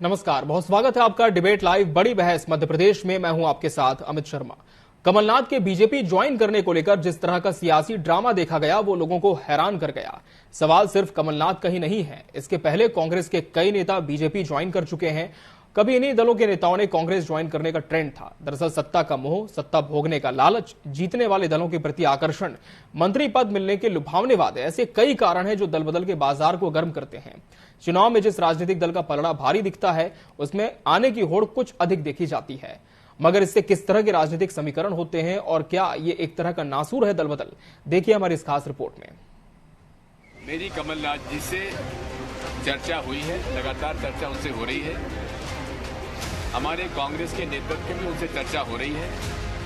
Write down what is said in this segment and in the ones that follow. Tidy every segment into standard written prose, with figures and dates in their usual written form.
नमस्कार, बहुत स्वागत है आपका डिबेट लाइव बड़ी बहस मध्य प्रदेश में। मैं हूं आपके साथ अमित शर्मा। कमलनाथ के बीजेपी ज्वाइन करने को लेकर जिस तरह का सियासी ड्रामा देखा गया वो लोगों को हैरान कर गया। सवाल सिर्फ कमलनाथ का ही नहीं है, इसके पहले कांग्रेस के कई नेता बीजेपी ज्वाइन कर चुके हैं। कभी इन्हीं दलों के नेताओं ने कांग्रेस ज्वाइन करने का ट्रेंड था। दरअसल सत्ता का मोह, सत्ता भोगने का लालच, जीतने वाले दलों के प्रति आकर्षण, मंत्री पद मिलने के लुभावने वादे, ऐसे कई कारण हैं जो दल बदल के बाजार को गर्म करते हैं। चुनाव में जिस राजनीतिक दल का पलड़ा भारी दिखता है उसमें आने की होड़ कुछ अधिक देखी जाती है। मगर इससे किस तरह के राजनीतिक समीकरण होते हैं और क्या ये एक तरह का नासूर है दल बदल, देखिए हमारी इस खास रिपोर्ट में। मेरी कमलनाथ जी से चर्चा हुई है, लगातार चर्चा उनसे हो रही है। हमारे कांग्रेस के नेतृत्व में उनसे चर्चा हो रही है।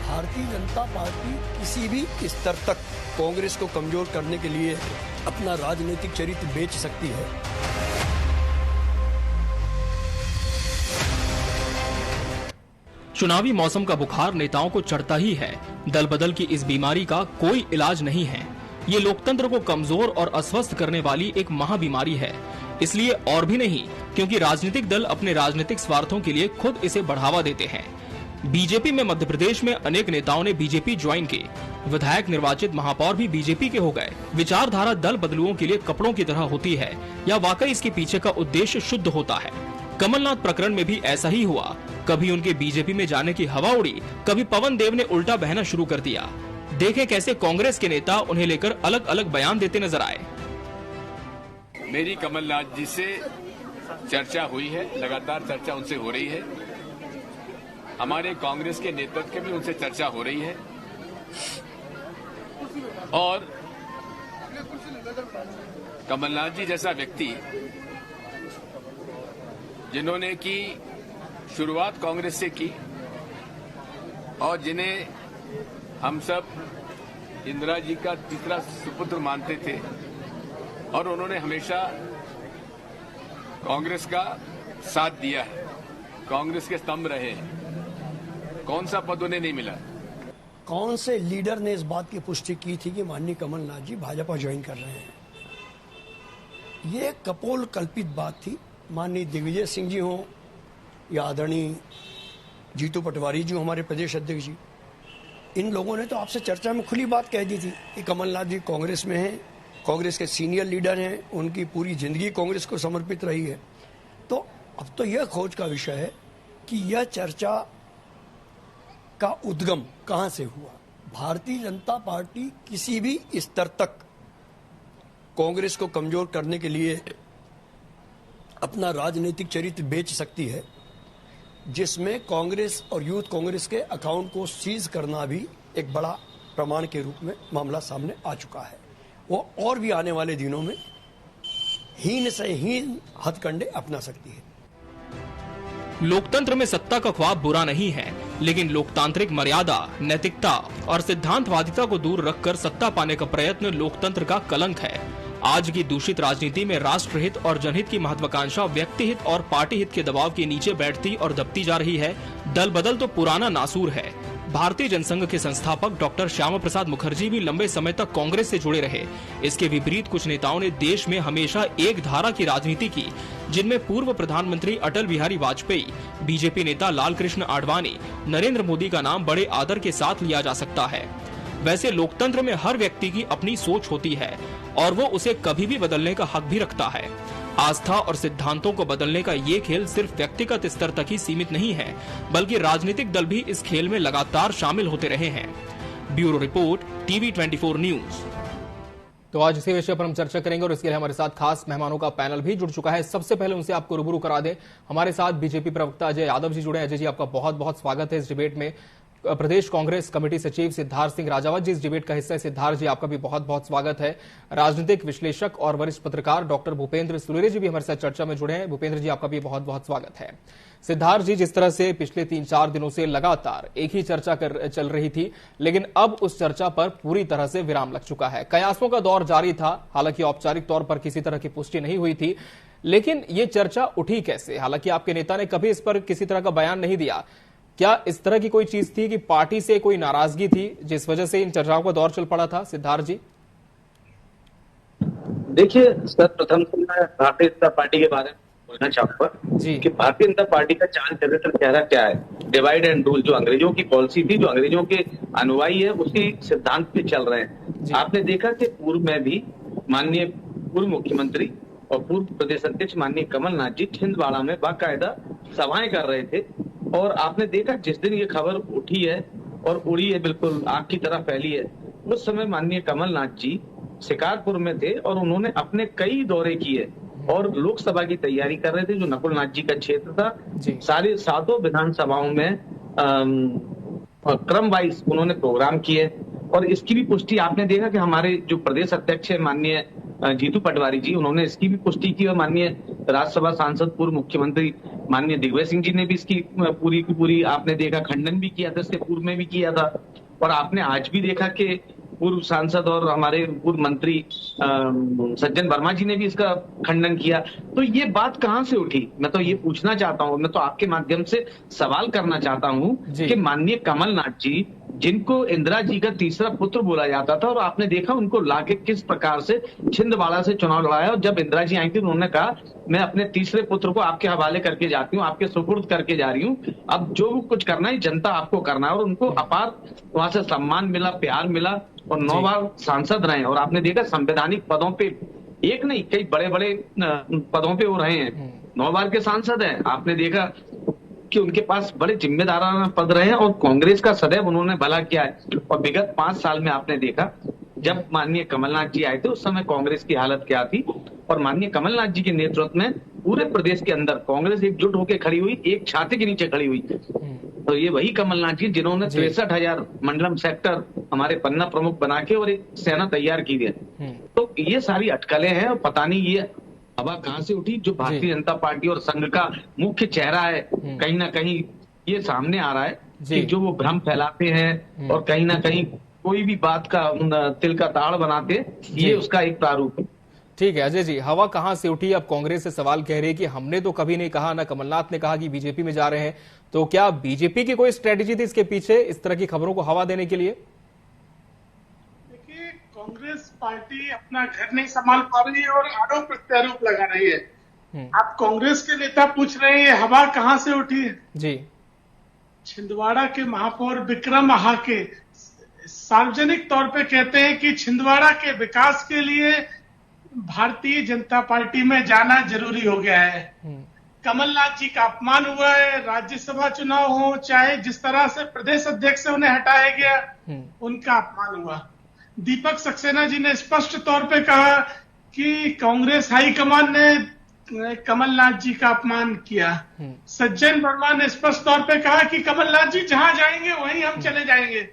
भारतीय जनता पार्टी किसी भी स्तर तक कांग्रेस को कमजोर करने के लिए अपना राजनीतिक चरित्र बेच सकती है। चुनावी मौसम का बुखार नेताओं को चढ़ता ही है। दल बदल की इस बीमारी का कोई इलाज नहीं है। ये लोकतंत्र को कमजोर और अस्वस्थ करने वाली एक महाबीमारी है। इसलिए और भी नहीं, क्योंकि राजनीतिक दल अपने राजनीतिक स्वार्थों के लिए खुद इसे बढ़ावा देते हैं। बीजेपी में मध्य प्रदेश में अनेक नेताओं ने बीजेपी ज्वाइन की। विधायक निर्वाचित महापौर भी बीजेपी के हो गए। विचारधारा दल बदलुओं के लिए कपड़ों की तरह होती है या वाकई इसके पीछे का उद्देश्य शुद्ध होता है? कमलनाथ प्रकरण में भी ऐसा ही हुआ। कभी उनके बीजेपी में जाने की हवा उड़ी, कभी पवन देव ने उल्टा बहना शुरू कर दिया। देखें कैसे कांग्रेस के नेता उन्हें लेकर अलग अलग बयान देते नजर आए। मेरी कमलनाथ जी से चर्चा हुई है, लगातार चर्चा उनसे हो रही है। हमारे कांग्रेस के नेतृत्व में उनसे चर्चा हो रही है और कमलनाथ जी जैसा व्यक्ति जिन्होंने की शुरुआत कांग्रेस से की और जिन्हें हम सब इंदिरा जी का तीसरा सुपुत्र मानते थे और उन्होंने हमेशा कांग्रेस का साथ दिया है, कांग्रेस के स्तंभ रहे हैं। कौन सा पद उन्हें नहीं मिला? कौन से लीडर ने इस बात की पुष्टि की थी कि माननीय कमलनाथ जी भाजपा ज्वाइन कर रहे हैं? ये कपोल कल्पित बात थी। माननीय दिग्विजय सिंह जी हों या आदरणीय जीतू पटवारी जी, हमारे प्रदेश अध्यक्ष जी, इन लोगों ने तो आपसे चर्चा में खुली बात कह दी थी कि कमलनाथ जी कांग्रेस में हैं, कांग्रेस के सीनियर लीडर हैं, उनकी पूरी जिंदगी कांग्रेस को समर्पित रही है। तो अब तो यह खोज का विषय है कि यह चर्चा का उद्गम कहां से हुआ। भारतीय जनता पार्टी किसी भी स्तर तक कांग्रेस को कमजोर करने के लिए अपना राजनीतिक चरित्र बेच सकती है, जिसमें कांग्रेस और यूथ कांग्रेस के अकाउंट को सीज करना भी एक बड़ा प्रमाण के रूप में मामला सामने आ चुका है। वो और भी आने वाले दिनों में हीन से हीन हथकंडे अपना सकती है। लोकतंत्र में सत्ता का ख्वाब बुरा नहीं है, लेकिन लोकतांत्रिक मर्यादा, नैतिकता और सिद्धांतवादिता को दूर रखकर सत्ता पाने का प्रयत्न लोकतंत्र का कलंक है। आज की दूषित राजनीति में राष्ट्रहित और जनहित की महत्वाकांक्षा व्यक्ति हित और पार्टी हित के दबाव के नीचे बैठती और दबती जा रही है। दल बदल तो पुराना नासूर है। भारतीय जनसंघ के संस्थापक डॉक्टर श्यामा प्रसाद मुखर्जी भी लंबे समय तक कांग्रेस से जुड़े रहे। इसके विपरीत कुछ नेताओं ने देश में हमेशा एक धारा की राजनीति की, जिनमें पूर्व प्रधानमंत्री अटल बिहारी वाजपेयी, बीजेपी नेता लाल कृष्ण आडवाणी, नरेंद्र मोदी का नाम बड़े आदर के साथ लिया जा सकता है। वैसे लोकतंत्र में हर व्यक्ति की अपनी सोच होती है और वो उसे कभी भी बदलने का हक भी रखता है। आस्था और सिद्धांतों को बदलने का ये खेल सिर्फ व्यक्तिगत स्तर तक ही सीमित नहीं है, बल्कि राजनीतिक दल भी इस खेल में लगातार शामिल होते रहे हैं। Bureau report, TV 24 news. तो आज इसी विषय पर हम चर्चा करेंगे और इसके लिए हमारे साथ खास मेहमानों का पैनल भी जुड़ चुका है। सबसे पहले उनसे आपको रूबरू करा दें, हमारे साथ बीजेपी प्रवक्ता अजय यादव जी जुड़े हैं। अजय जी, आपका बहुत बहुत स्वागत है इस डिबेट में। प्रदेश कांग्रेस कमेटी सचिव सिद्धार्थ सिंह राजावत जी इस डिबेट का हिस्सा है। सिद्धार्थ जी, आपका भी बहुत बहुत स्वागत है। राजनीतिक विश्लेषक और वरिष्ठ पत्रकार डॉक्टर भूपेंद्र सुरेरे जी भी हमारे साथ चर्चा में जुड़े हैं। भूपेंद्र जी, आपका भी बहुत बहुत स्वागत है। सिद्धार्थ जी, जिस तरह से पिछले 3-4 दिनों से लगातार एक ही चर्चा चल रही थी, लेकिन अब उस चर्चा पर पूरी तरह से विराम लग चुका है। कयासों का दौर जारी था, हालांकि औपचारिक तौर पर किसी तरह की पुष्टि नहीं हुई थी, लेकिन ये चर्चा उठी कैसे? हालांकि आपके नेता ने कभी इस पर किसी तरह का बयान नहीं दिया। क्या इस तरह की कोई चीज थी कि पार्टी से कोई नाराजगी थी जिस वजह से इन चर्चाओं का दौर चल पड़ा था? सिद्धार्थ जी, देखिए, सर्वप्रथम तो मैं भारतीय जनता पार्टी के बारे में बोलना चाहूंगा जी कि भारतीय जनता पार्टी का चाल चरित्र चेहरा क्या है। डिवाइड एंड रूल जो अंग्रेजों की पॉलिसी थी, जो अंग्रेजों के अनुयायी है, उसी सिद्धांत पे चल रहे हैं। जी आपने देखा कि पूर्व में भी माननीय पूर्व मुख्यमंत्री और पूर्व प्रदेश अध्यक्ष माननीय कमलनाथ जी छिंदवाड़ा में बाकायदा सभाएं कर रहे थे। और आपने देखा जिस दिन ये खबर उठी है और उड़ी है, बिल्कुल आग की तरह फैली है, उस समय माननीय कमलनाथ जी शिकारपुर में थे और उन्होंने अपने कई दौरे किए और लोकसभा की तैयारी कर रहे थे, जो नकुलनाथ जी का क्षेत्र था। जी सारी 7 विधानसभाओं में क्रम वाइज उन्होंने प्रोग्राम किए। और इसकी भी पुष्टि आपने देखा कि हमारे जो प्रदेश अध्यक्ष है माननीय जीतू पटवारी जी, उन्होंने इसकी भी पुष्टि की और माननीय राज्यसभा सांसद पूर्व मुख्यमंत्री माननीय दिग्विजय सिंह जी ने भी इसकी पूरी की पूरी आपने देखा खंडन भी किया था, इसके पूर्व में भी किया था। और आपने आज भी देखा कि पूर्व सांसद और हमारे पूर्व मंत्री सज्जन वर्मा जी ने भी इसका खंडन किया। तो ये बात कहां से उठी, मैं तो ये पूछना चाहता हूं, मैं तो आपके माध्यम से सवाल करना चाहता हूं कि माननीय कमलनाथ जी, जिनको इंदिरा जी का तीसरा पुत्र बोला जाता था, और आपने देखा उनको लाके किस प्रकार से छिंदवाड़ा से चुनाव लड़ाया। और जब इंदिरा जी आई थी उन्होंने कहा मैं अपने तीसरे पुत्र को आपके हवाले करके जाती हूँ, आपके सुपुर्द करके जा रही हूँ, अब जो कुछ करना है जनता आपको करना है। और उनको अपार वहां से सम्मान मिला, प्यार मिला और 9 बार सांसद रहे। और आपने देखा संवैधानिक पदों पे एक नहीं कई बड़े बड़े पदों पे वो रहे हैं, 9 बार के सांसद हैं। आपने देखा कि उनके पास बड़े जिम्मेदाराना पद रहे हैं और कांग्रेस का सदैव उन्होंने भला किया है। और विगत 5 साल में आपने देखा जब माननीय कमलनाथ जी आए थे उस समय कांग्रेस की हालत क्या थी, और माननीय कमलनाथ जी के नेतृत्व में पूरे प्रदेश के अंदर कांग्रेस एकजुट होकर खड़ी हुई, एक छाते के नीचे खड़ी हुई। तो ये वही कमलनाथ जी जिन्होंने 63,000 मंडलम सेक्टर हमारे पन्ना प्रमुख बना के और एक सेना तैयार की है। तो ये सारी अटकलें हैं और पता नहीं ये हवा कहां से उठी। जो भारतीय जनता पार्टी और संघ का मुख्य चेहरा है, कहीं ना कहीं ये सामने आ रहा है कि जो वो भ्रम फैलाते हैं और कहीं ना कहीं कोई भी बात का तिल का ताड़ बनाते, ये उसका एक प्रारूप है। ठीक है अजय जी, हवा कहां से उठी? अब कांग्रेस से सवाल कह रही है कि हमने तो कभी नहीं कहा, ना कमलनाथ ने कहा कि बीजेपी में जा रहे हैं। तो क्या बीजेपी की कोई स्ट्रेटेजी थी इसके पीछे इस तरह की खबरों को हवा देने के लिए? देखिए, कांग्रेस पार्टी अपना घर नहीं संभाल पा रही है और आरोप प्रत्यारोप लगा रही है। आप कांग्रेस के नेता पूछ रहे हैं हवा कहां से उठी जी। छिंदवाड़ा के महापौर विक्रम आहाके सार्वजनिक तौर पे कहते हैं कि छिंदवाड़ा के विकास के लिए भारतीय जनता पार्टी में जाना जरूरी हो गया है। कमलनाथ जी का अपमान हुआ है, राज्यसभा चुनाव हो चाहे जिस तरह से प्रदेश अध्यक्ष से उन्हें हटाया गया, उनका अपमान हुआ। दीपक सक्सेना जी ने स्पष्ट तौर पे कहा कि कांग्रेस हाईकमान ने कमलनाथ जी का अपमान किया। सज्जन वर्मा ने स्पष्ट तौर पे कहा कि कमलनाथ जी जहां जाएंगे वहीं हम चले जाएंगे।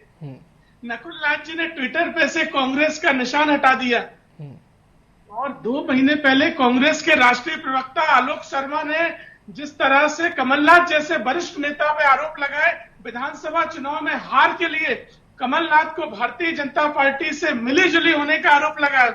नकुलनाथ जी ने ट्विटर पे से कांग्रेस का निशान हटा दिया। और 2 महीने पहले कांग्रेस के राष्ट्रीय प्रवक्ता आलोक शर्मा ने जिस तरह से कमलनाथ जैसे वरिष्ठ नेता पे आरोप लगाए, विधानसभा चुनाव में हार के लिए कमलनाथ को भारतीय जनता पार्टी से मिली जुली होने का आरोप लगाया,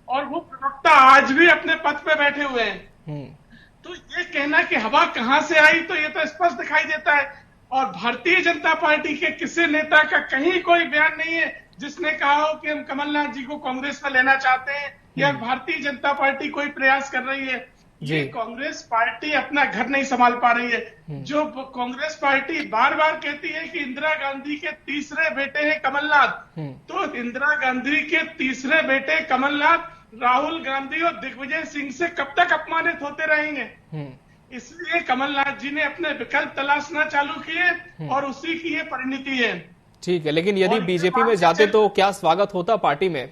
और वो प्रवक्ता आज भी अपने पद पे बैठे हुए हैं। तो ये कहना कि हवा कहां से आई, तो ये तो स्पष्ट दिखाई देता है। और भारतीय जनता पार्टी के किसी नेता का कहीं कोई बयान नहीं है जिसने कहा हो कि हम कमलनाथ जी को कांग्रेस में लेना चाहते हैं या भारतीय जनता पार्टी कोई प्रयास कर रही है। ये कांग्रेस पार्टी अपना घर नहीं संभाल पा रही है। जो कांग्रेस पार्टी बार बार कहती है कि इंदिरा गांधी के तीसरे बेटे हैं कमलनाथ, तो इंदिरा गांधी के तीसरे बेटे कमलनाथ राहुल गांधी और दिग्विजय सिंह से कब तक अपमानित होते रहेंगे। इसलिए कमलनाथ जी ने अपने विकल्प तलाशना चालू किए और उसी की ये परिणति है। ठीक है, लेकिन यदि बीजेपी में जाते तो क्या स्वागत होता पार्टी में?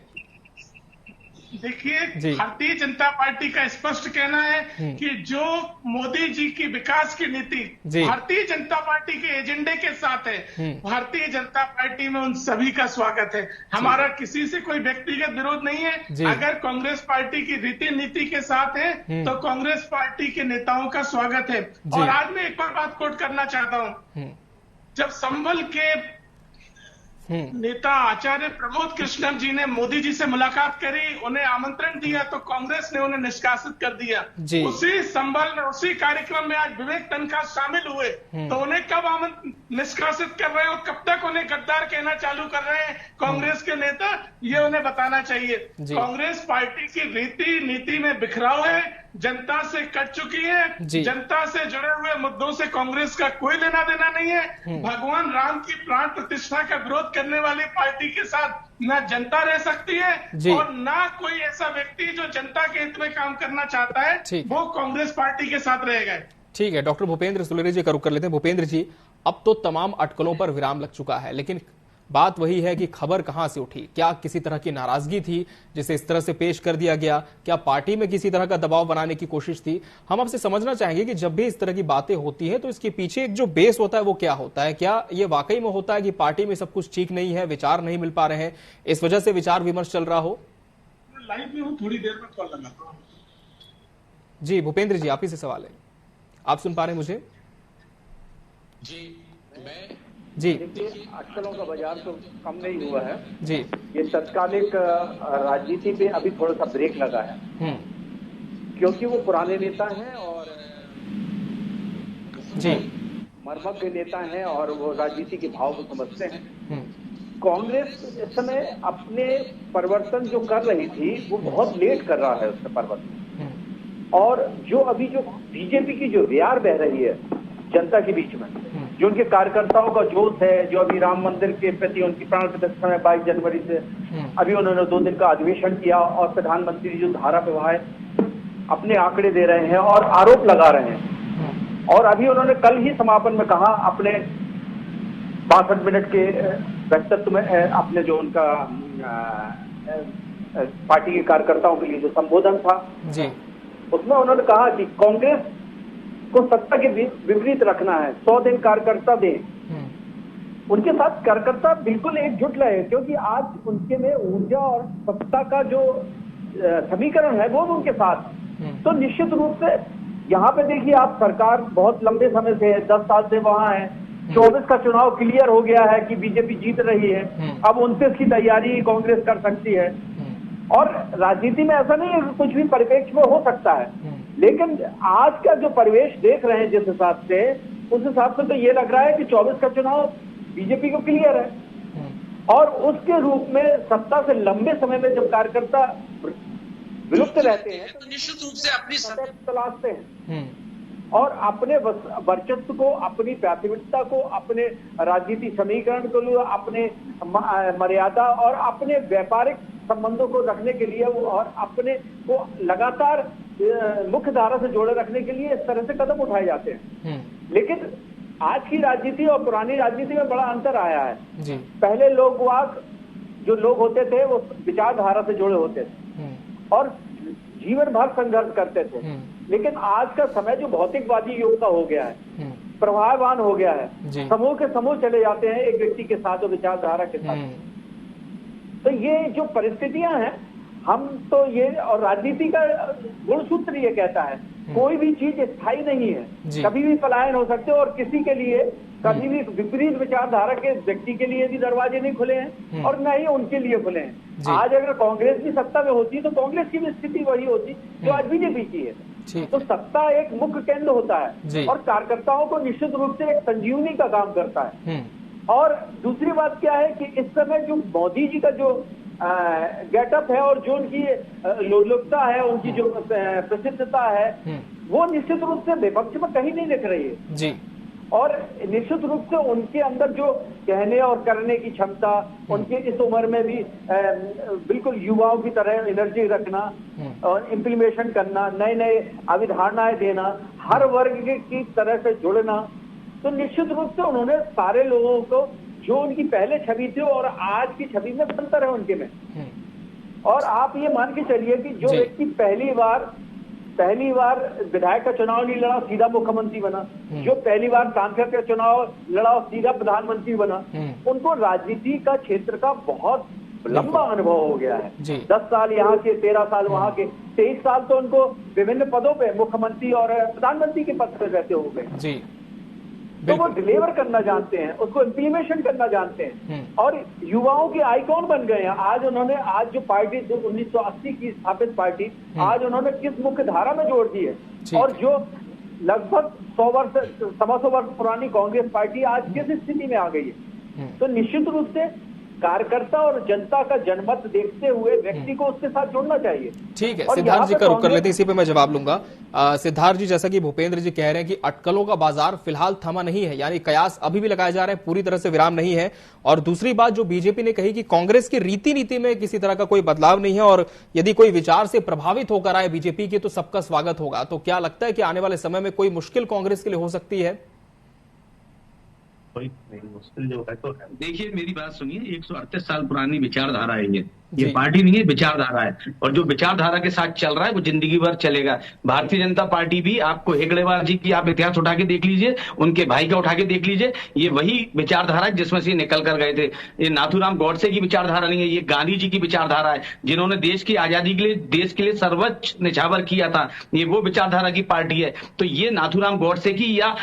देखिए, भारतीय जनता पार्टी का स्पष्ट कहना है कि जो मोदी जी की विकास की नीति भारतीय जनता पार्टी के एजेंडे के साथ है, भारतीय जनता पार्टी में उन सभी का स्वागत है। हमारा किसी से कोई व्यक्तिगत विरोध नहीं है। अगर कांग्रेस पार्टी की रीति नीति के साथ है तो कांग्रेस पार्टी के नेताओं का स्वागत है। और आज मैं एक और बात कोट करना चाहता हूँ। जब संभल के नेता आचार्य प्रमोद कृष्णन जी ने मोदी जी से मुलाकात करी, उन्हें आमंत्रण दिया तो कांग्रेस ने उन्हें निष्कासित कर दिया। उसी संबल में, उसी कार्यक्रम में आज विवेक तनखा शामिल हुए, तो उन्हें कब निष्कासित कर रहे हैं और कब तक उन्हें गद्दार कहना चालू कर रहे हैं कांग्रेस के नेता, ये उन्हें बताना चाहिए। कांग्रेस पार्टी की रीति नीति में बिखराव है, जनता से कट चुकी है, जनता से जुड़े हुए मुद्दों से कांग्रेस का कोई लेना देना नहीं है। भगवान राम की प्राण प्रतिष्ठा का विरोध करने वाली पार्टी के साथ ना जनता रह सकती है और ना कोई ऐसा व्यक्ति जो जनता के हित में काम करना चाहता है वो कांग्रेस पार्टी के साथ रहेगा। ठीक है, डॉक्टर भूपेंद्र सुलेरिया जी का रुख कर लेते हैं। भूपेंद्र जी, अब तो तमाम अटकलों पर विराम लग चुका है, लेकिन बात वही है कि खबर कहां से उठी? क्या किसी तरह की नाराजगी थी जिसे इस तरह से पेश कर दिया गया? क्या पार्टी में किसी तरह का दबाव बनाने की कोशिश थी? हम आपसे समझना चाहेंगे कि जब भी इस तरह की बातें होती हैं तो इसके पीछे एक जो बेस होता है वो क्या होता है? क्या ये वाकई में होता है कि पार्टी में सब कुछ ठीक नहीं है, विचार नहीं मिल पा रहे हैं, इस वजह से विचार विमर्श चल रहा हो? लाइव में हूं, थोड़ी देर में कॉल लगाता हूं। जी भूपेंद्र जी, आप ही से सवाल है, आप सुन पा रहे हैं मुझे? जी, अटकलों का बाजार तो कम नहीं हुआ है जी। ये तत्कालिक राजनीति पे अभी थोड़ा सा ब्रेक लगा है क्योंकि वो पुराने नेता हैं और जी मर्मज्ञ नेता हैं और वो राजनीति के भाव को समझते हैं। कांग्रेस इस समय अपने परिवर्तन जो कर रही थी वो बहुत लेट कर रहा है उसका परिवर्तन, और जो अभी जो बीजेपी की जो रियार बह रही है जनता के बीच में, जो उनके कार्यकर्ताओं का जोश है, जो अभी राम मंदिर के प्रति उनकी प्राण प्रतिष्ठा है 22 जनवरी से, अभी उन्होंने 2 दिन का अधिवेशन किया और प्रधानमंत्री जो धारा प्रवाह अपने आंकड़े दे रहे हैं और आरोप लगा रहे हैं। और अभी उन्होंने कल ही समापन में कहा अपने 62 मिनट के व्यक्तित्व में अपने जो उनका पार्टी के कार्यकर्ताओं के लिए जो संबोधन था जी, उसमें उन्होंने कहा कि कांग्रेस को सत्ता के विपरीत रखना है, 100 दिन कार्यकर्ता दें। उनके साथ कार्यकर्ता बिल्कुल एकजुट रहे क्योंकि आज उनके में ऊर्जा और सत्ता का जो समीकरण है वो भी उनके साथ। तो निश्चित रूप से यहाँ पे देखिए आप, सरकार बहुत लंबे समय से है, 10 साल से वहां है, 24 का चुनाव क्लियर हो गया है कि बीजेपी जीत रही है, अब 29 की तैयारी कांग्रेस कर सकती है। और राजनीति में ऐसा नहीं है कि कुछ भी परिप्रेक्ष्य में हो सकता है, लेकिन आज का जो परिवेश देख रहे हैं जिस हिसाब से, उस हिसाब से तो ये लग रहा है कि 24 का चुनाव बीजेपी को क्लियर है। और उसके रूप में सत्ता से लंबे समय में जब कार्यकर्ता विलुप्त रहते हैं तो निश्चित रूप से अपनी सत्ता तलाशते हैं और अपने वर्चस्व को, अपनी प्राथमिकता को, अपने राजनीति समीकरण को, अपने मर्यादा और अपने व्यापारिक संबंधों को रखने के लिए और अपने को लगातार मुख्य धारा से जोड़े रखने के लिए इस तरह से कदम उठाए जाते हैं। लेकिन आज की राजनीति और पुरानी राजनीति में बड़ा अंतर आया है जी। पहले जो लोग होते थे वो विचारधारा से जुड़े होते थे और जीवन भर संघर्ष करते थे, लेकिन आज का समय जो भौतिकवादी युग का हो गया है, प्रभाववान हो गया है, समूह के समूह चले जाते हैं एक व्यक्ति के साथ और विचारधारा के साथ। तो ये जो परिस्थितियां हैं, हम तो ये, और राजनीति का गुणसूत्र ये कहता है कोई भी चीज स्थायी नहीं है, कभी भी पलायन हो सकते हो और किसी के लिए कभी भी विपरीत विचारधारा के व्यक्ति के लिए भी दरवाजे नहीं खुले हैं और न ही उनके लिए खुले हैं। आज अगर कांग्रेस भी सत्ता में होती तो कांग्रेस की भी स्थिति वही होती जो आज बीजेपी की है। तो सत्ता एक मुख्य केंद्र होता है और कार्यकर्ताओं को निश्चित रूप से एक संजीवनी का काम करता है। और दूसरी बात क्या है कि इस समय जो मोदी जी का जो गेटअप है और जो उनकी लोलुपता है, उनकी जो प्रसिद्धता है, वो निश्चित रूप से विपक्ष में कहीं नहीं दिख रही है जी। और निश्चित रूप से उनके अंदर जो कहने और करने की क्षमता, उनके इस उम्र में भी बिल्कुल युवाओं की तरह एनर्जी रखना और इम्प्लीमेशन करना, नए नए अवधारणाएं देना, हर वर्ग की तरह से जुड़ना, तो निश्चित रूप से उन्होंने सारे लोगों को जो उनकी पहले छवि थी और आज की छवि में अंतर है उनके में। और आप ये मान के चलिए कि जो व्यक्ति पहली बार विधायक का चुनाव नहीं लड़ा, सीधा मुख्यमंत्री बना, जो पहली बार सांसद का चुनाव लड़ा और सीधा प्रधानमंत्री बना, उनको राजनीति का क्षेत्र का बहुत लंबा अनुभव हो गया है। 10 साल यहाँ के, 13 साल वहाँ के, 23 साल तो उनको विभिन्न पदों पे मुख्यमंत्री और प्रधानमंत्री के पद पर रहते हो गए। तो वो डिलीवर करना जानते हैं, उसको इम्प्लीमेंटेशन करना जानते हैं और युवाओं के आइकॉन बन गए हैं। आज जो पार्टी 1980 की स्थापित पार्टी आज उन्होंने किस मुख्य धारा में जोड़ दी है और जो लगभग 100 वर्ष पुरानी कांग्रेस पार्टी आज किस स्थिति में आ गई है। तो निश्चित रूप से कार्यकर्ता और जनता का जनमत देखते हुए व्यक्ति को उसके साथ जुड़ना चाहिए। ठीक है, सिद्धार्थ जी का रुक कर लेते हैं, इसी पे मैं जवाब लूंगा। सिद्धार्थ जी, जैसा कि भूपेंद्र जी कह रहे हैं कि अटकलों का बाजार फिलहाल थमा नहीं है, यानी कयास अभी भी लगाए जा रहे हैं, पूरी तरह से विराम नहीं है। और दूसरी बात जो बीजेपी ने कही कि कांग्रेस की नीति में किसी तरह का कोई बदलाव नहीं है और यदि कोई विचार से प्रभावित होकर आए बीजेपी की तो सबका स्वागत होगा। तो क्या लगता है कि आने वाले समय में कोई मुश्किल कांग्रेस के लिए हो सकती है? कोई नहीं मुश्किल जो है तो देखिए, मेरी बात सुनिए, 138 साल पुरानी विचारधारा है ये पार्टी नहीं है, विचारधारा है। और जो विचारधारा के साथ चल रहा है वो जिंदगी भर चलेगा। भारतीय जनता पार्टी भी, आपको हेगड़ेवार जी की आप इतिहास उठा के देख लीजिए, उनके भाई का उठा के देख लीजिए, ये वही विचारधारा है जिसमें से निकल कर गए थे। ये नाथूराम गॉडसे की विचारधारा नहीं है, ये गांधी जी की विचारधारा है, जिन्होंने देश की आजादी के लिए, देश के लिए सर्वोच्च निछावर किया था। ये वो विचारधारा की पार्टी है। तो ये नाथूराम गॉडसे की या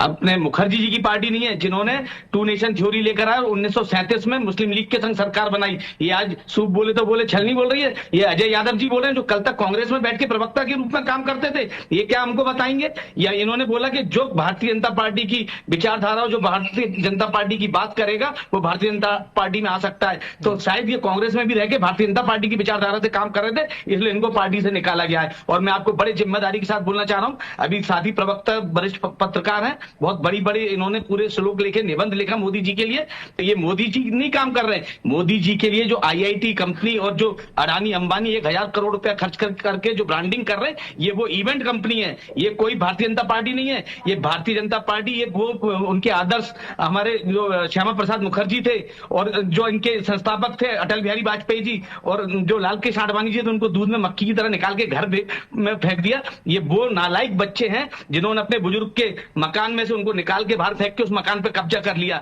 अपने मुखर्जी जी की पार्टी नहीं है, जिन्होंने टू नेशन थ्योरी लेकर आए और 1937 में मुस्लिम लीग के संग सरकार बनाई। ये आज सूप बोले तो बोले, छल नहीं बोल रही है। ये अजय यादव जी बोल रहे हैं, जो कल तक कांग्रेस में बैठ के प्रवक्ता के रूप में काम करते थे। ये क्या हमको बताएंगे? या इन्होंने बोला कि जो भारतीय जनता पार्टी की विचारधारा, जो भारतीय जनता पार्टी की बात करेगा वो भारतीय जनता पार्टी में आ सकता है। तो शायद ये कांग्रेस में भी रह के भारतीय जनता पार्टी की विचारधारा से काम कर रहे थे, इसलिए इनको पार्टी से निकाला गया है। और मैं आपको बड़े जिम्मेदारी के साथ बोलना चाह रहा हूं, अभी साथी प्रवक्ता वरिष्ठ पत्रकार हैं, बहुत बड़ी इन्होंने पूरे श्लोक लिखे, निबंध लिखा मोदी जी के लिए। तो ये मोदी जी नहीं काम कर रहे हैं। मोदी जी के लिए जो IIT कंपनी और जो अडानी अंबानी 1000 करोड़ रुपया खर्च करके जो ब्रांडिंग कर रहे हैं, ये वो इवेंट कंपनी है, ये कोई भारतीय जनता पार्टी नहीं है। ये भारतीय जनता पार्टी, ये वो उनके आदर्श हमारे जो श्यामा प्रसाद मुखर्जी थे और जो इनके संस्थापक थे अटल बिहारी वाजपेयी जी, और जो लाल कृष्ण आडवाणी जी थे, उनको दूध में मक्खी की तरह निकाल के घर में फेंक दिया। ये वो नालायक बच्चे हैं जिन्होंने अपने बुजुर्ग के मकान में से उनको निकाल के बाहर फेंक के उस मकान पे कब्जा कर लिया।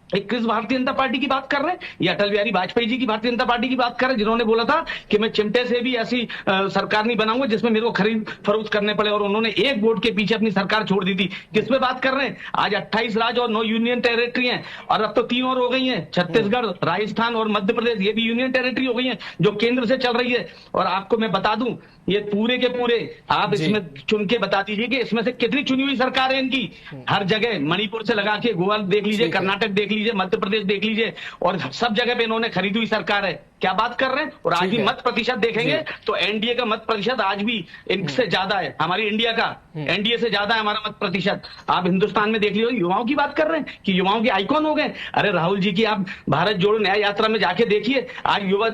किस भारतीय जनता पार्टी की बात कर रहे हैं? ये अटल बिहारी वाजपेयी जी की भारतीय जनता पार्टी की बात कर रहे हैं, जिन्होंने बोला था कि मैं चिमटे से भी ऐसी सरकार नहीं बनाऊंगा जिसमें मेरे को खरीद फरोख्त करने पड़े, और उन्होंने एक वोट के पीछे अपनी सरकार छोड़ दी थी। किस पे बात कर रहे हैं? आज 28 राज्य और 9 यूनियन टेरिटरी हैं, और अब तो 3 और हो गई हैं, छत्तीसगढ़, राजस्थान और मध्य प्रदेश, ये भी यूनियन टेरिटरी हो गई है जो केंद्र से चल रही है। और आपको मैं बता दूं, ये पूरे के पूरे आप इसमें चुन के बता दीजिए कि इसमें से कितनी चुनी हुई सरकार है इनकी। हर जगह मणिपुर से लगा के गोवा देख लीजिए, कर्नाटक देख लीजिए, मध्य प्रदेश देख लीजिए, और सब जगह पे इन्होंने खरीदी हुई सरकार है। क्या बात कर रहे हैं? और आज भी मत प्रतिशत देखेंगे तो एनडीए का मत प्रतिशत आज भी इनसे ज्यादा है, हमारी इंडिया का एनडीए से ज्यादा है हमारा मत प्रतिशत। आप हिंदुस्तान में देख लीजिए, युवाओं की बात कर रहे हैं कि युवाओं के आइकॉन हो गए। अरे राहुल जी की आप भारत जोड़ो न्याय यात्रा में जाके देखिए, आज युवा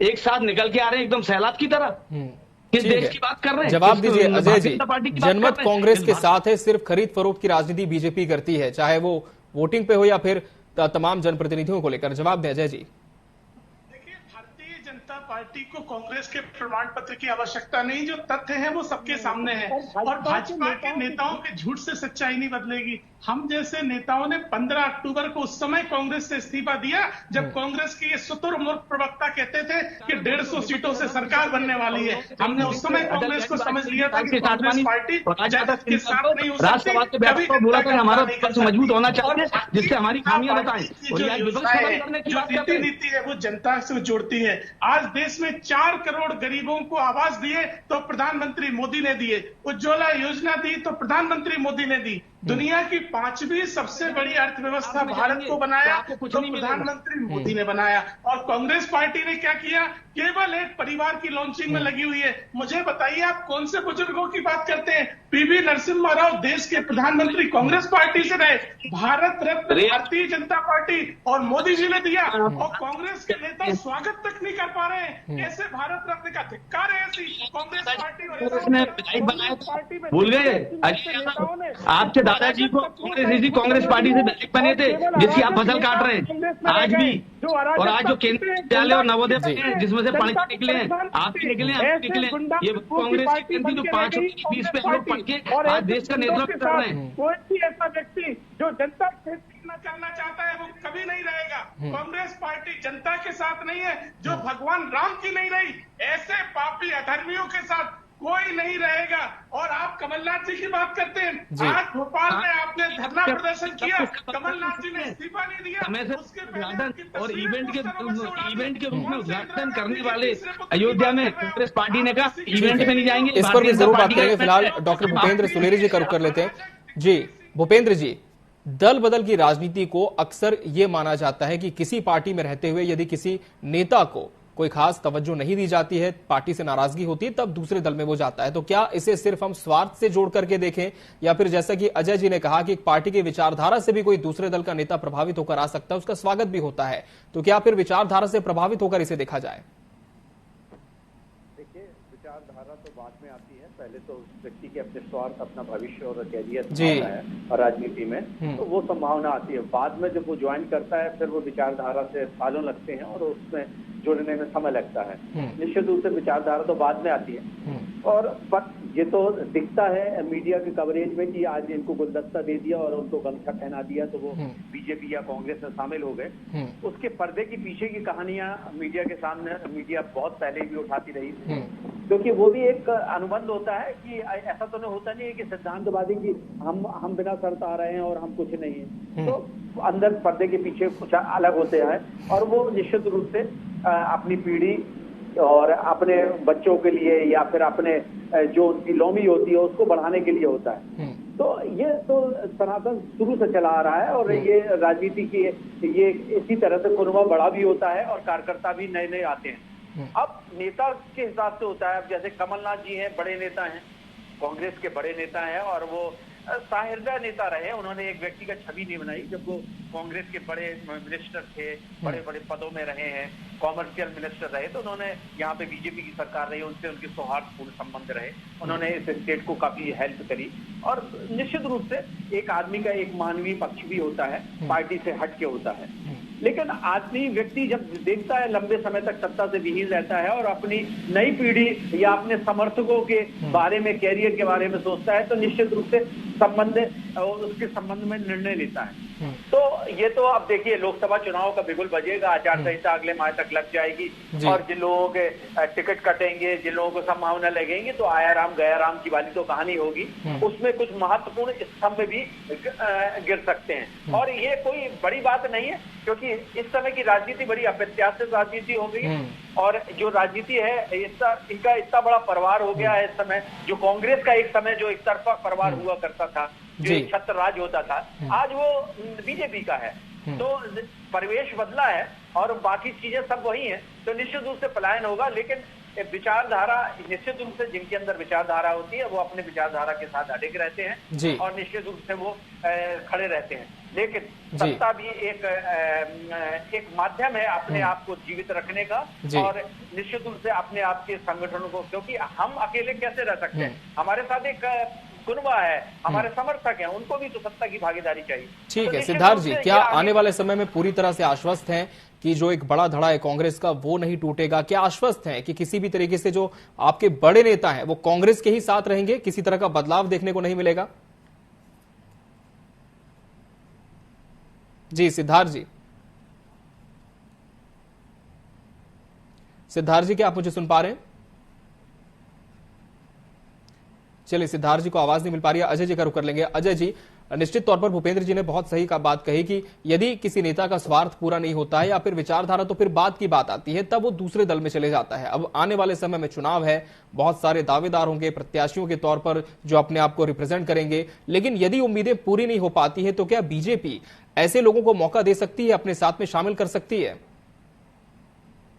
एक साथ निकल के आ रहे हैं एकदम सैलाब की तरह। किस देश की बात कर रहे हैं? जवाब दीजिए अजय जी। जनमत कांग्रेस के साथ है, सिर्फ खरीद फरोख्त की राजनीति बीजेपी करती है, चाहे वो वोटिंग पे हो या फिर तमाम जनप्रतिनिधियों को लेकर। जवाब दें अजय जी। भारतीय जनता पार्टी को कांग्रेस के प्रमाण पत्र की आवश्यकता नहीं, जो तथ्य हैं वो सबके सामने हैं। और भाजपा के नेताओं के झूठ से सच्चाई नहीं बदलेगी। हम जैसे नेताओं ने 15 अक्टूबर को उस समय कांग्रेस से इस्तीफा दिया जब कांग्रेस के ये शुतुरमुर्ग प्रवक्ता कहते थे कि 150 सीटों से सरकार बनने वाली है। हमने उस समय कांग्रेस को समझ लिया था कि कांग्रेस पार्टी जनता के साथ नहीं हो सकती। कभी बोला था हमारा पक्ष मजबूत होना चाहिए जिससे हमारी खामियां बताएं। जो नीति है वो जनता से जोड़ती है। आज देश में 4 करोड़ गरीबों को आवास दिए तो प्रधानमंत्री मोदी ने दिए, उज्ज्वला योजना दी तो प्रधानमंत्री मोदी ने दी, दुनिया की 5वीं सबसे बड़ी अर्थव्यवस्था भारत को बनाया तो प्रधानमंत्री मोदी ने बनाया। और कांग्रेस पार्टी ने क्या किया? केवल एक परिवार की लॉन्चिंग में लगी हुई है। मुझे बताइए आप कौन से बुजुर्गों की बात करते हैं? पीवी नरसिम्हा राव देश के प्रधानमंत्री कांग्रेस पार्टी से रहे, भारत रत्न भारतीय जनता पार्टी और मोदी जी ने दिया, और कांग्रेस के नेता स्वागत तक नहीं कर पा रहे हैं। ऐसे भारत रत्न का धिक्कार है ऐसी कांग्रेस पार्टी और भूल गए आपके दादाजी को कांग्रेस पार्टी से विधायक बने थे जिसकी आप फसल काट रहे हैं आज भी। और आज जो केंद्रीय विद्यालय और नवोदय जिसमें से पढ़ के निकले हैं, आप निकले, ये कांग्रेस की केंद्र जो 5 फीस पे लोग पढ़ के आज देश का नेतृत्व कर रहे हैं। कोई भी ऐसा व्यक्ति जो जनता करना चाहता है वो कभी नहीं रहेगा। कांग्रेस पार्टी जनता के साथ नहीं है, जो भगवान राम की नहीं रही, ऐसे पापी अधर्मियों के साथ कोई नहीं रहेगा। और आप कमलनाथ जी की बात करते हैं, आज भोपाल में आपने धरना प्रदर्शन किया, कमलनाथ जी ने इस्तीफा नहीं दिया, उसके पहले और इवेंट के रूप में उद्घाटन करने वाले अयोध्या में कांग्रेस पार्टी ने कहा इवेंट में नहीं जाएंगे। इस पर भी जरूर बात करेंगे। फिलहाल डॉक्टर भूपेंद्र सुलेरी जी का रुख कर लेते हैं। जी भूपेंद्र जी, दल बदल की राजनीति को अक्सर ये माना जाता है कि किसी पार्टी में रहते हुए यदि किसी नेता को कोई खास तवज्जो नहीं दी जाती है, पार्टी से नाराजगी होती है, तब दूसरे दल में वो जाता है। तो क्या इसे सिर्फ हम स्वार्थ से जोड़ करके देखें, या फिर जैसा कि अजय जी ने कहा कि एक पार्टी की विचारधारा से भी कोई दूसरे दल का नेता प्रभावित होकर आ सकता है, उसका स्वागत भी होता है, तो क्या फिर विचारधारा से प्रभावित होकर इसे देखा जाए? देखिए, विचारधारा तो बाद में आती है, पहले तो उस व्यक्ति के अपने स्वार्थ, अपना भविष्य और कैरियर होता है और राजनीति में तो वो संभावना आती है। बाद में जब वो ज्वाइन करता है फिर वो विचारधारा से सालों लगते हैं और उसमें जुड़ने में समय लगता है। निश्चित रूप से विचारधारा तो बाद में आती है। और पर ये तो दिखता है मीडिया के कवरेज में कि आज इनको गुलदस्ता दे दिया और उनको गमछा पहना दिया तो वो बीजेपी या कांग्रेस में शामिल हो गए। उसके पर्दे के पीछे की कहानियां मीडिया के सामने मीडिया बहुत पहले भी उठाती रही, क्योंकि वो भी एक अनुबंध होता है कि ऐसा तो नहीं होता नहीं है कि सिद्धांतवादी की हम बिना शर्त आ रहे हैं और हम कुछ नहीं है। तो अंदर पर्दे के पीछे कुछ अलग होते हैं और वो निश्चित रूप से अपनी पीढ़ी और अपने बच्चों के लिए या फिर अपने जो उनकी लौमी होती है उसको बढ़ाने के लिए होता है। तो ये तो सनातन शुरू से चला आ रहा है और ये राजनीति की ये इसी तरह से कुनबा बड़ा भी होता है और कार्यकर्ता भी नए नए आते हैं। अब नेता के हिसाब से होता है। अब जैसे कमलनाथ जी हैं, बड़े नेता हैं, कांग्रेस के बड़े नेता हैं और वो साहिर्दा नेता रहे। उन्होंने एक व्यक्ति का छवि नहीं बनाई। जब वो कांग्रेस के बड़े मिनिस्टर थे, बड़े बड़े पदों में रहे हैं, कॉमर्शियल मिनिस्टर रहे, तो उन्होंने यहाँ पे बीजेपी की सरकार रही, उनसे उनके सौहार्दपूर्ण संबंध रहे। उन्होंने इस स्टेट को काफी हेल्प करी और निश्चित रूप से एक आदमी का एक मानवीय पक्ष भी होता है, पार्टी से हट के होता है। लेकिन आदमी व्यक्ति जब देखता है लंबे समय तक सत्ता से विहीन रहता है और अपनी नई पीढ़ी या अपने समर्थकों के बारे में, कैरियर के बारे में सोचता है तो निश्चित रूप से संबंध और उसके संबंध में निर्णय लेता है। तो ये तो अब देखिए लोकसभा चुनाव का बिगुल बजेगा, आचार संहिता अगले माह तक लग जाएगी और जिन लोगों के टिकट कटेंगे, जिन लोगों को संभावना लगेंगी तो आया राम गया राम की वाली तो कहानी होगी। उसमें कुछ महत्वपूर्ण स्तंभ भी गिर सकते हैं और ये कोई बड़ी बात नहीं है, क्योंकि इस समय की राजनीति बड़ी अप्रत्याशित राजनीति हो गई है और जो राजनीति है इनका इतना बड़ा परिवार हो गया है इस समय। जो कांग्रेस का एक समय जो एक तरफा परिवार हुआ करता था, जो छत्र राज होता था, आज वो बीजेपी का है। तो परिवेश बदला है और बाकी चीजें सब वही हैं, तो निश्चित रूप से पलायन होगा। लेकिन विचारधारा निश्चित रूप से जिनके अंदर विचारधारा होती है वो अपने विचारधारा के साथ अडिग रहते हैं और निश्चित रूप से वो खड़े रहते हैं। लेकिन सत्ता भी एक माध्यम है अपने आप को जीवित रखने का और निश्चित रूप से अपने आप के संगठनों को, क्योंकि हम अकेले कैसे रह सकते हैं, हमारे साथ एक कुनबा है, हमारे समर्थक हैं, उनको भी तो सत्ता की भागीदारी चाहिए। ठीक है सिद्धार्थ जी, क्या आने वाले समय में पूरी तरह से आश्वस्त हैं कि जो एक बड़ा धड़ा है कांग्रेस का वो नहीं टूटेगा? क्या आश्वस्त हैं कि किसी भी तरीके से जो आपके बड़े नेता हैं वो कांग्रेस के ही साथ रहेंगे, किसी तरह का बदलाव देखने को नहीं मिलेगा? जी सिद्धार्थ जी, सिद्धार्थ जी क्या आप मुझे सुन पा रहे हैं? चलिए सिद्धार्थ जी को आवाज नहीं मिल पा रही है, अजय जी का रुख कर लेंगे। अजय जी, निश्चित तौर पर भूपेंद्र जी ने बहुत सही का बात कही कि यदि किसी नेता का स्वार्थ पूरा नहीं होता है या फिर विचारधारा तो फिर बात की बात आती है, तब वो दूसरे दल में चले जाता है। अब आने वाले समय में चुनाव है, बहुत सारे दावेदार होंगे प्रत्याशियों के तौर पर जो अपने आप को रिप्रेजेंट करेंगे, लेकिन यदि उम्मीदें पूरी नहीं हो पाती है तो क्या बीजेपी ऐसे लोगों को मौका दे सकती है, अपने साथ में शामिल कर सकती है?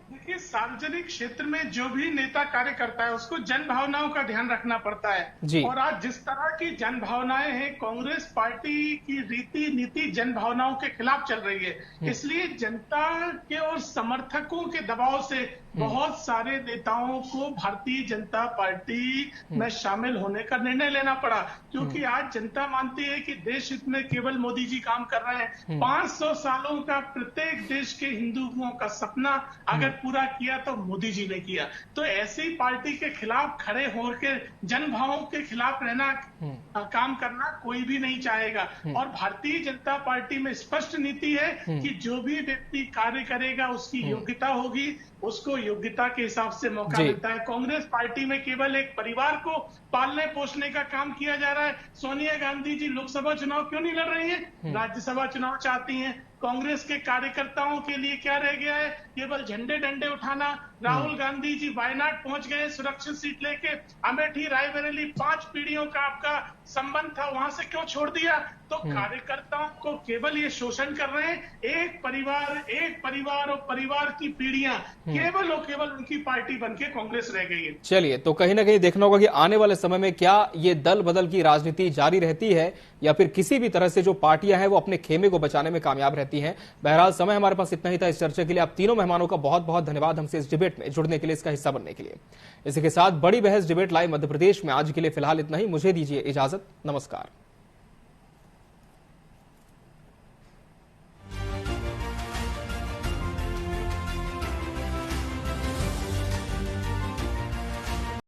देखिए, सार्वजनिक क्षेत्र में जो भी नेता कार्य करता है उसको जन भावनाओं का ध्यान रखना पड़ता है और आज जिस तरह की जन भावनाएं हैं, कांग्रेस पार्टी की रीति नीति जन भावनाओं के खिलाफ चल रही है। इसलिए जनता के और समर्थकों के दबाव से बहुत सारे नेताओं को भारतीय जनता पार्टी में शामिल होने का निर्णय लेना पड़ा, क्योंकि आज जनता मानती है कि देश हित में केवल मोदी जी काम कर रहे हैं। 500 सालों का प्रत्येक देश के हिंदुओं का सपना अगर पूरा किया तो मोदी जी ने किया। तो ऐसी पार्टी के खिलाफ खड़े होकर जन भावों के खिलाफ रहना, काम करना कोई भी नहीं चाहेगा। और भारतीय जनता पार्टी में स्पष्ट नीति है कि जो भी व्यक्ति कार्य करेगा उसकी योग्यता होगी, उसको योग्यता के हिसाब से मौका मिलता है। कांग्रेस पार्टी में केवल एक परिवार को पालने पोसने का काम किया जा रहा है। सोनिया गांधी जी लोकसभा चुनाव क्यों नहीं लड़ रही है, राज्यसभा चुनाव चाहती हैं। कांग्रेस के कार्यकर्ताओं के लिए क्या रह गया है, केवल झंडे डंडे उठाना। राहुल गांधी जी वायनाड पहुंच गए सुरक्षित सीट लेके, अमेठी रायबरेली 5 पीढ़ियों का आपका संबंध था, वहां से क्यों छोड़ दिया? तो कार्यकर्ताओं को केवल ये शोषण कर रहे हैं। एक परिवार और परिवार की पीढ़ियां केवल और केवल उनकी पार्टी बनके कांग्रेस रह गई है। चलिए, तो कहीं ना कहीं देखना होगा कि आने वाले समय में क्या ये दल बदल की राजनीति जारी रहती है या फिर किसी भी तरह से जो पार्टियां हैं वो अपने खेमे को बचाने में कामयाब रहती हैं। बहरहाल समय हमारे पास इतना ही था इस चर्चा के लिए। आप तीनों मेहमानों का बहुत बहुत धन्यवाद हमसे इस डिबेट में जुड़ने के लिए, इसका हिस्सा बनने के लिए। इसी के साथ बड़ी बहस डिबेट लाइव मध्य प्रदेश में आज के लिए फिलहाल इतना ही। मुझे दीजिए इजाजत, नमस्कार।